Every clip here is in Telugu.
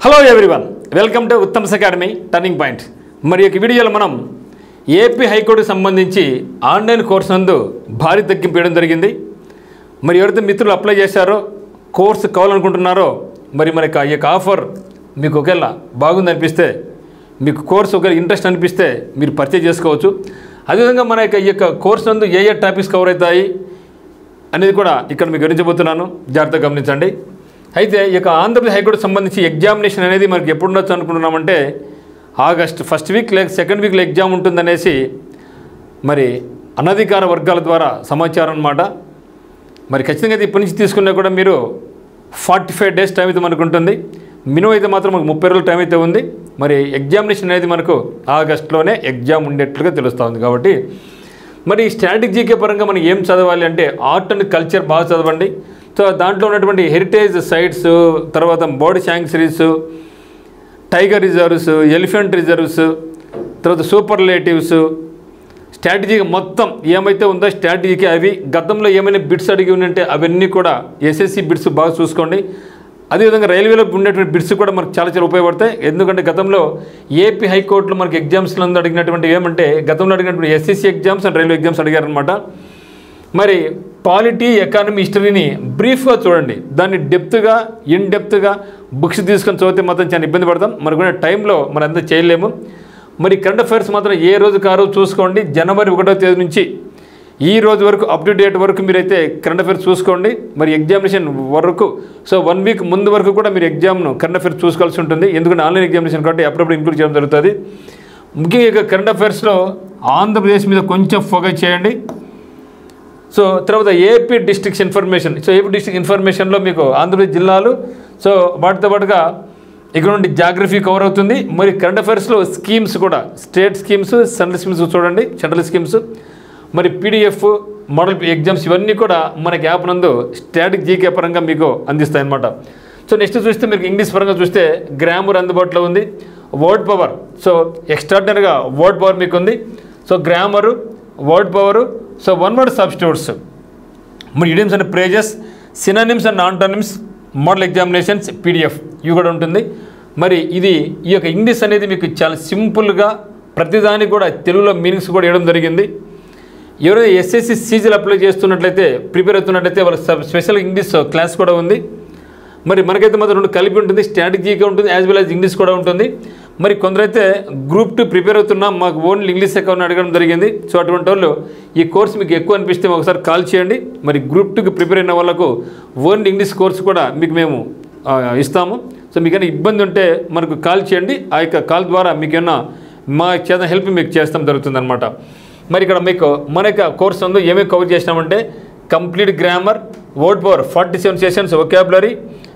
Hello everyone, welcome to Uttam's academy turning point. మరి ఈ వీడియోలో మనం ఏపీ హైకోర్టుకు సంబంధించి ఆన్లైన్ కోర్సు నందు భారీ తగ్గింపు ఇవ్వడం జరిగింది. మరి ఎవరైతే మిత్రులు అప్లై చేశారో, కోర్సు కావాలనుకుంటున్నారో, మరి ఈ యొక్క ఆఫర్ మీకు ఒకవేళ బాగుందనిపిస్తే, మీకు కోర్సు ఒకవేళ ఇంట్రెస్ట్ అనిపిస్తే మీరు పర్చేజ్ చేసుకోవచ్చు. అదేవిధంగా మన ఈ యొక్క కోర్సు నందు ఏ టాపిక్స్ కవర్ అవుతాయి అనేది కూడా ఇక్కడ మీకు వివరించబోతున్నాను, జాగ్రత్తగా గమనించండి. అయితే ఈ యొక్క ఆంధ్రప్రదేశ్ హైకోర్టుకు సంబంధించి ఎగ్జామినేషన్ అనేది మనకి ఎప్పుడు ఉండొచ్చు అనుకుంటున్నామంటే ఆగస్ట్ ఫస్ట్ వీక్ లేక సెకండ్ వీక్లో ఎగ్జామ్ ఉంటుందనేసి మరి అనధికార వర్గాల ద్వారా సమాచారం అన్నమాట. మరి ఖచ్చితంగా అయితే ఇప్పటి నుంచి తీసుకున్నా కూడా మీరు 45 డేస్ టైం అయితే మనకు ఉంటుంది. మినిమం అయితే మాత్రం మనకు 30 రోజుల టైం అయితే ఉంది. మరి ఎగ్జామినేషన్ అనేది మనకు ఆగస్టులోనే ఎగ్జామ్ ఉండేట్లుగా తెలుస్తూ ఉంది. కాబట్టి మరి స్టాటిక్ జీకే పరంగా మనం ఏం చదవాలి అంటే ఆర్ట్ అండ్ కల్చర్ బాగా చదవండి. సో దాంట్లో ఉన్నటువంటి హెరిటేజ్ సైట్స్, తర్వాత bird sanctuaries, tiger reserves, elephant reserves, తర్వాత సూపర్లేటివ్స్, స్ట్రాటజీకి మొత్తం ఏమైతే ఉందో స్ట్రాటజీకి అవి గతంలో ఏమైనా బిట్స్ అడిగి ఉంటే అవన్నీ కూడా ఎస్ఎస్సి బిట్స్ బాగా చూసుకోండి. అదేవిధంగా రైల్వేలో ఉండేటువంటి బిట్స్ కూడా మనకు చాలా ఉపయోగపడతాయి. ఎందుకంటే గతంలో ఏపీ హైకోర్టులో మనకి ఎగ్జామ్స్లో అడిగినటువంటి ఏమంటే గతంలో అడిగినటువంటి SSC exams and railway exams అడిగారనమాట. మరి పాలిటీ, ఎకానమీ, హిస్టరీని బ్రీఫ్గా చూడండి. దాన్ని డెప్త్గా, ఇన్డెప్త్గా బుక్స్ తీసుకొని చదివితే మాత్రం చాలా ఇబ్బంది పడతాం. మరి కూడా టైంలో మనం అంతా చేయలేము. మరి కరెంట్ అఫైర్స్ మాత్రం ఏ రోజు కారో చూసుకోండి. జనవరి 1వ తేదీ నుంచి ఈ రోజు వరకు అప్ టు డేట్ వరకు మీరైతే కరెంట్ అఫైర్స్ చూసుకోండి. మరి ఎగ్జామినేషన్ వరకు 1 వీక్ ముందు వరకు కూడా మీరు ఎగ్జామ్ను కరెంట్ అఫైర్స్ చూసుకోవాల్సి ఉంటుంది. ఎందుకంటే ఆన్లైన్ ఎగ్జామినేషన్ కాబట్టి అప్పుడప్పుడు ఇంక్లూడ్ చేయడం జరుగుతుంది. ముఖ్యంగా కరెంట్ అఫైర్స్లో ఆంధ్రప్రదేశ్ మీద కొంచెం ఫోకస్ చేయండి. సో తర్వాత AP districts information. So AP district ఇన్ఫర్మేషన్లో మీకు ఆంధ్రప్రదేశ్ జిల్లాలు, సో వాటితో పాటుగా ఇక్కడ నుండి జాగ్రఫీ కవర్ అవుతుంది. మరి కరెంట్ అఫైర్స్లో స్కీమ్స్ కూడా, స్టేట్ స్కీమ్స్, సెంట్రల్ స్కీమ్స్ చూడండి, సెంట్రల్ స్కీమ్స్, మరి పీడిఎఫ్, మోడల్ ఎగ్జామ్స్ ఇవన్నీ కూడా మనకి యాప్ నందు స్టాటిక్ జీకే పరంగా మీకు అందిస్తాయి అన్నమాట. సో నెక్స్ట్ చూస్తే మీకు ఇంగ్లీష్ పరంగా చూస్తే గ్రామర్ అందుబాటులో ఉంది. వర్డ్ పవర్, సో ఎక్స్ట్రాడినరీగా వర్డ్ పవర్ మీకు ఉంది. So grammar, word power, so one word substitutes, మరి idioms and phrases, synonyms and antonyms, model examinations, PDF ఇవి కూడా ఉంటుంది. మరి ఈ యొక్క ఇంగ్లీష్ అనేది మీకు చాలా సింపుల్గా ప్రతిదానికి కూడా తెలుగులో మీనింగ్స్ కూడా ఇవ్వడం జరిగింది. ఎవరైనా ఎస్ఎస్సి సీజీలు అప్లై చేస్తున్నట్లయితే, ప్రిపేర్ అవుతున్నట్లయితే వాళ్ళ స్పెషల్ ఇంగ్లీష్ క్లాస్ కూడా ఉంది. మరి మనకైతే మాత్రం 2 కలిపి ఉంటుంది, స్టాటిక్ జీకే ఉంటుంది, యాజ్ వెల్ యాజ్ ఇంగ్లీష్ కూడా ఉంటుంది. మరి కొందరైతే గ్రూప్ 2 ప్రిపేర్ అవుతున్నాం, మాకు ఓన్లీ ఇంగ్లీష్ అకౌంట్ అడగడం జరిగింది. సో అటువంటి వాళ్ళు ఈ కోర్స్ మీకు ఎక్కువ అనిపిస్తే ఒకసారి కాల్ చేయండి. మరి గ్రూప్ 2కి ప్రిపేర్ అయిన వాళ్ళకు ఓన్లీ ఇంగ్లీష్ కోర్సు కూడా మీకు మేము ఇస్తాము. సో మీకైనా ఇబ్బంది ఉంటే మనకు కాల్ చేయండి. ఆ యొక్క కాల్ ద్వారా మీకేమన్నా మా చేత హెల్ప్ మీకు చేస్తాం జరుగుతుందన్నమాట. మరి ఇక్కడ మీకు మన యొక్క కోర్స్ ఉందో ఏమేమి కవర్ చేసినామంటే complete grammar, word power 47 sessions, vocabulary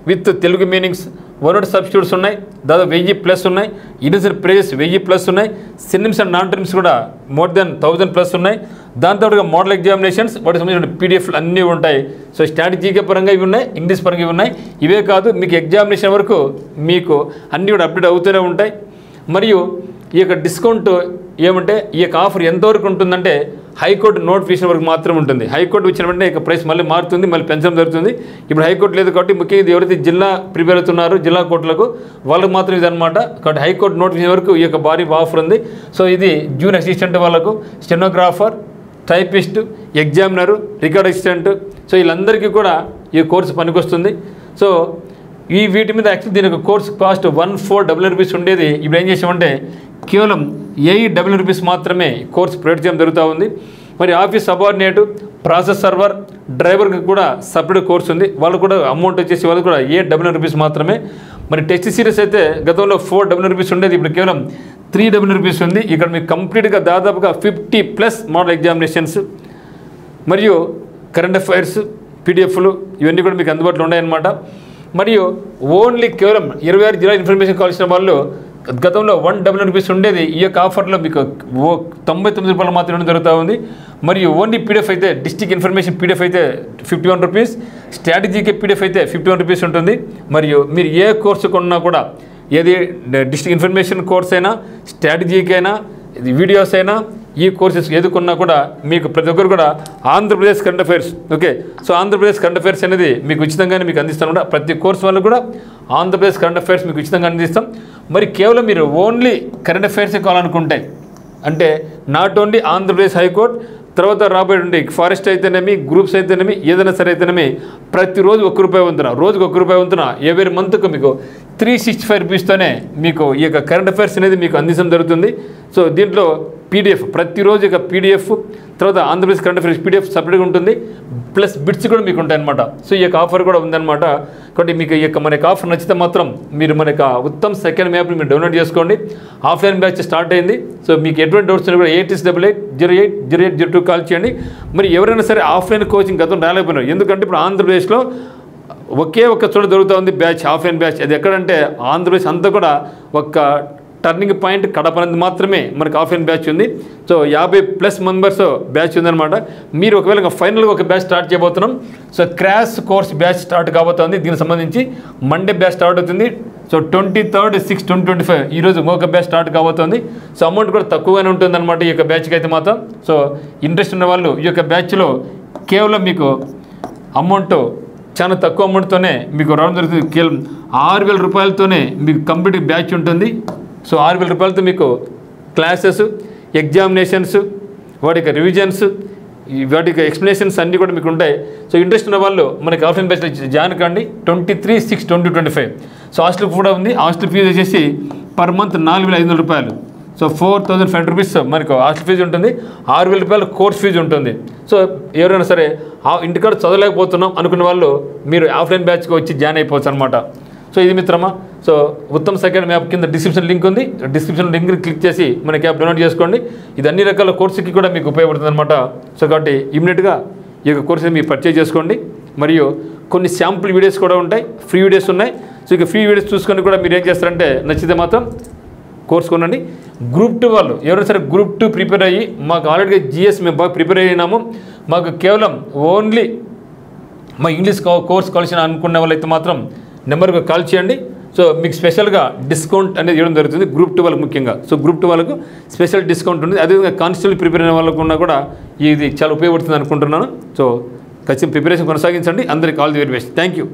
with Telugu meanings, word substitutes ఉన్నాయి, దాదాపు 1000+ ఉన్నాయి, ఇడియమ్స్ అండ్ ఫ్రేజెస్ 1000+ ఉన్నాయి, సినిమ్స్ అండ్ ఆంటోనిమ్స్ కూడా మోర్ దెన్ 1000+ ఉన్నాయి. దాంతో మోడల్ ఎగ్జామినేషన్స్ వాటికి సంబంధించిన పీడిఎఫ్లు అన్నీ ఉంటాయి. సో స్టాటిక్ జీకే పరంగా ఇవి ఉన్నాయి, ఇంగ్లీష్ పరంగా ఇవి ఉన్నాయి. ఇవే కాదు, మీకు ఎగ్జామినేషన్ వరకు మీకు అన్నీ కూడా అప్డేట్ అవుతూనే ఉంటాయి. మరియు ఈ యొక్క డిస్కౌంట్ ఏమంటే ఈ యొక్క ఆఫర్ ఎంతవరకు ఉంటుందంటే హైకోర్టు నోటిఫికేషన్ వరకు మాత్రం ఉంటుంది. హైకోర్టు వచ్చిన వెంటనే ఇక ప్రైస్ మళ్ళీ మారుతుంది, మళ్ళీ పెంచడం జరుగుతుంది. ఇప్పుడు హైకోర్టు లేదు కాబట్టి ముఖ్యంగా ఎవరైతే జిల్లా ప్రిపేర్ అవుతున్నారో జిల్లా కోర్టులకు వాళ్ళకు మాత్రం ఇది అనమాట. కాబట్టి హైకోర్టు నోటిఫికేషన్ వరకు ఈ యొక్క భారీ ఆఫర్ ఉంది. సో ఇది జూనియర్ అసిస్టెంట్ వాళ్ళకు, stenographer, typist, examiner, record assistant, so వీళ్ళందరికీ కూడా ఈ కోర్సు పనికొస్తుంది. సో వీటి మీద యాక్చువల్ దీని యొక్క కోర్సు కాస్ట్ 14,000 రూపీస్ ఉండేది. ఇప్పుడు ఏం చేసామంటే కేవలం 8,000 రూపీస్ మాత్రమే కోర్సు ప్రొవైడ్ చేయడం జరుగుతూ ఉంది. మరి ఆఫీస్ సబార్డినేటు, ప్రాసెస్ సర్వర్, డ్రైవర్కి కూడా సపరేట్ కోర్సు ఉంది. వాళ్ళు కూడా అమౌంట్ వచ్చేసి వాళ్ళు కూడా 8,000 రూపీస్ మాత్రమే. మరి టెస్ట్ సిరీస్ అయితే గతంలో 4,000 రూపీస్ ఉండేది, ఇప్పుడు కేవలం 3,000 రూపీస్ ఉంది. ఇక్కడ మీకు కంప్లీట్గా దాదాపుగా 50+ మోడల్ ఎగ్జామినేషన్స్ మరియు కరెంట్ అఫైర్స్, పీడిఎఫ్లు ఇవన్నీ కూడా మీకు అందుబాటులో ఉన్నాయన్నమాట. మరియు ఓన్లీ కేవలం 26 జిల్లా ఇన్ఫర్మేషన్ కావాల్సిన వాళ్ళు గతంలో 1,000 రూపీస్ ఉండేది. ఈ యొక్క ఆఫర్లో మీకు 99 రూపాయలు మాత్రమే జరుగుతూ ఉంది. మరియు ఓన్లీ పీడిఎఫ్ అయితే డిస్ట్రిక్ట్ ఇన్ఫర్మేషన్ పీడిఎఫ్ అయితే 51 రూపీస్, స్ట్రాటజీకే పీడిఎఫ్ అయితే 51 రూపీస్ ఉంటుంది. మరియు మీరు ఏ కోర్సు కొన్నా కూడా, ఏది డిస్ట్రిక్ట్ ఇన్ఫర్మేషన్ కోర్స్ అయినా, స్ట్రాటజీకి అయినా, ఇది వీడియోస్ అయినా ఈ కోర్సెస్ ఎదుర్కొన్నా కూడా మీకు ప్రతి ఒక్కరు కూడా Andhra Pradesh current affairs okay. So Andhra Pradesh current affairs అనేది మీకు ఉచితంగానే మీకు అందిస్తాం కూడా. ప్రతి కోర్స్ వాళ్ళు కూడా ఆంధ్రప్రదేశ్ కరెంట్ అఫైర్స్ మీకు ఉచితంగా అందిస్తాం. మరి కేవలం మీరు ఓన్లీ కరెంట్ అఫైర్సే కావాలనుకుంటే అంటే నాట్ ఓన్లీ ఆంధ్రప్రదేశ్ హైకోర్టు తర్వాత రాబోయే ఫారెస్ట్ అయితేనేమి గ్రూప్స్ అయితేనేమి ఏదైనా సరే అయితేనేమి ప్రతిరోజు ₹1 వంతున రోజుకు ₹1 వంతున ఎవరి మంత్కు మీకు 365 రూపీస్తోనే మీకు ఈ యొక్క కరెంట్ అఫైర్స్ అనేది మీకు అందించడం జరుగుతుంది. సో దీంట్లో PDF ప్రతిరోజు ఇక PDF తర్వాత ఆంధ్రప్రదేశ్ కరెంట్ అఫైర్స్ PDF సపరేట్గా ఉంటుంది, ప్లస్ బిట్స్ కూడా మీకు ఉంటాయన్నమాట. సో ఈ యొక్క ఆఫర్ కూడా ఉందన్నమాట. కాబట్టి మీకు ఈ యొక్క మన యొక్క ఆఫర్ నచ్చితే మాత్రం మీరు మన యొక్క ఉత్తమ్ సెకండ్ యాప్ని మీరు డౌన్లోడ్ చేసుకోండి. ఆఫ్లైన్ బ్యాచ్ స్టార్ట్ అయింది. సో మీకు ఎటువంటి డౌట్స్ ఉన్నా కూడా 8688080802 కాల్ చేయండి. మరి ఎవరైనా సరే ఆఫ్లైన్ కోచింగ్ గతం రాలేకపోయినారు, ఎందుకంటే ఇప్పుడు ఆంధ్రప్రదేశ్లో ఒకే ఒక్క చోట దొరుకుతూ ఉంది బ్యాచ్, ఆఫ్లైన్ బ్యాచ్. అది ఎక్కడంటే ఆంధ్రప్రదేశ్ అంతా కూడా ఒక్క టర్నింగ్ పాయింట్ కడప అనేది మాత్రమే మనకు ఆఫ్లైన్ బ్యాచ్ ఉంది. సో 50+ మెంబర్స్ బ్యాచ్ ఉందన్నమాట. మీరు ఒకవేళ ఫైనల్గా ఒక బ్యాచ్ స్టార్ట్ చేయబోతున్నాం. So crash course batch start కాబోతుంది. దీనికి సంబంధించి మండే బ్యాచ్ స్టార్ట్ అవుతుంది. సో 23/6/2025 ఈరోజు ఇంకొక బ్యాచ్ స్టార్ట్ కాబోతుంది. సో అమౌంట్ కూడా తక్కువగానే ఉంటుందన్నమాట ఈ యొక్క బ్యాచ్కి అయితే మాత్రం. సో ఇంట్రెస్ట్ ఉన్న వాళ్ళు ఈ యొక్క బ్యాచ్లో కేవలం మీకు అమౌంట్ చాలా తక్కువ అమౌంట్తోనే మీకు రావడం జరుగుతుంది. కేవలం ₹6,000తోనే మీకు కంప్లీట్ బ్యాచ్ ఉంటుంది. సో ₹6,000తో మీకు క్లాసెస్, ఎగ్జామినేషన్స్, వాటి యొక్క రివిజన్స్, వాటి యొక్క ఎక్స్ప్లెనేషన్స్ అన్నీ కూడా మీకు ఉంటాయి. సో ఇంట్రెస్ట్ ఉన్న వాళ్ళు మనకి ఆఫ్లైన్ బ్యాచ్లో జాయిన్ కండి. 23/6/2025. సో హాస్టల్ కూడా ఉంది. హాస్టల్ ఫీజు వచ్చేసి పర్ మంత్ ₹4,500. సో 4,500 రూపీస్ మనకు హాస్టల్ ఫీజు ఉంటుంది. ₹6,000 కోర్స్ ఫీజు ఉంటుంది. సో ఎవరైనా సరే ఇంటికాడ చదవలేకపోతున్నాం అనుకున్న వాళ్ళు మీరు ఆఫ్లైన్ బ్యాచ్కి వచ్చి జాయిన్ అయిపోవచ్చు అనమాట. సో ఇది మిత్రమా. సో ఉత్తమ్ సెకండ్ యాప్ కింద డిస్క్రిప్షన్ లింక్ ఉంది. డిస్క్రిప్షన్ లింక్ క్లిక్ చేసి మనకి యాప్ డౌన్లోడ్ చేసుకోండి. ఇది అన్ని రకాల కోర్సుకి కూడా మీకు ఉపయోగపడుతుంది అనమాట. సో కాబట్టి ఇమీడియట్గా ఈ యొక్క కోర్సుని మీరు పర్చేజ్ చేసుకోండి. మరియు కొన్ని శాంపుల్ వీడియోస్ కూడా ఉంటాయి, ఫ్రీ వీడియోస్ ఉన్నాయి. సో ఇక ఫ్రీ వీడియోస్ చూసుకొని కూడా మీరు ఏం చేస్తారంటే నచ్చితే మాత్రం కోర్స్ కొనండి. గ్రూప్ 2 వాళ్ళు ఎవరైనా సరే గ్రూప్ 2 ప్రిపేర్ అయ్యి మాకు ఆల్రెడీ GS మేము బాగా ప్రిపేర్ అయినాము, మాకు కేవలం ఓన్లీ మా ఇంగ్లీష్ కోర్స్ కావాల్సిన అనుకునే వాళ్ళైతే మాత్రం నెంబర్కి కాల్ చేయండి. సో మీకు స్పెషల్గా డిస్కౌంట్ అనేది ఇవ్వడం జరుగుతుంది గ్రూప్ 2 వాళ్ళకి ముఖ్యంగా. సో గ్రూప్ 2 వాళ్ళకు స్పెషల్ డిస్కౌంట్ ఉంటుంది. అదేవిధంగా కానిస్టేబుల్ ప్రిపేర్ అయిన వాళ్ళకు ఉన్నా కూడా ఇది చాలా ఉపయోగపడుతుంది అనుకుంటున్నాను. సో ఖచ్చితంగా ప్రిపరేషన్ కొనసాగించండి. అందరికీ all the very best. Thank you.